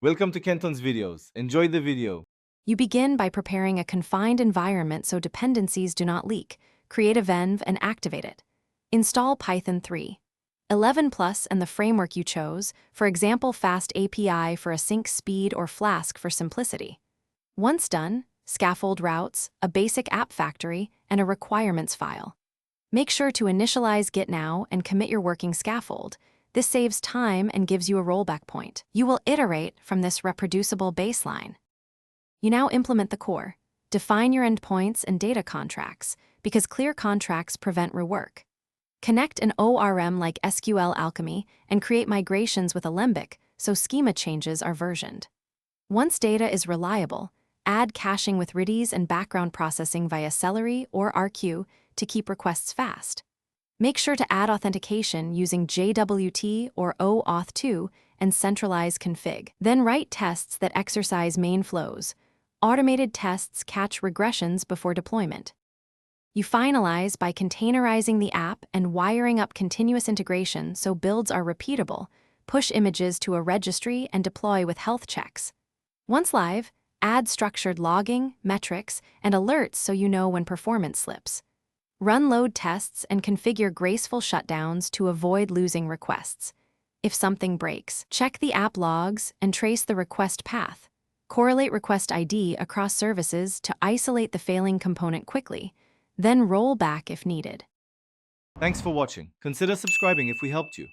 Welcome to Kenton's videos. Enjoy the video. You begin by preparing a confined environment so dependencies do not leak. Create a venv and activate it. Install Python 3. 11 Plus and the framework you chose, for example Fast API for async speed or Flask for simplicity. Once done, scaffold routes, a basic app factory, and a requirements file. Make sure to initialize Git now and commit your working scaffold. This saves time and gives you a rollback point. You will iterate from this reproducible baseline. You now implement the core. Define your endpoints and data contracts, because clear contracts prevent rework. Connect an ORM like SQL Alchemy and create migrations with Alembic so schema changes are versioned. Once data is reliable, add caching with Redis and background processing via Celery or RQ to keep requests fast. Make sure to add authentication using JWT or OAuth2 and centralize config. Then write tests that exercise main flows. Automated tests catch regressions before deployment. You finalize by containerizing the app and wiring up continuous integration so builds are repeatable. Push images to a registry and deploy with health checks. Once live, add structured logging, metrics, and alerts so you know when performance slips. Run load tests and configure graceful shutdowns to avoid losing requests. If something breaks, check the app logs and trace the request path. Correlate request ID across services to isolate the failing component quickly, then roll back if needed. Thanks for watching. Consider subscribing if we helped you.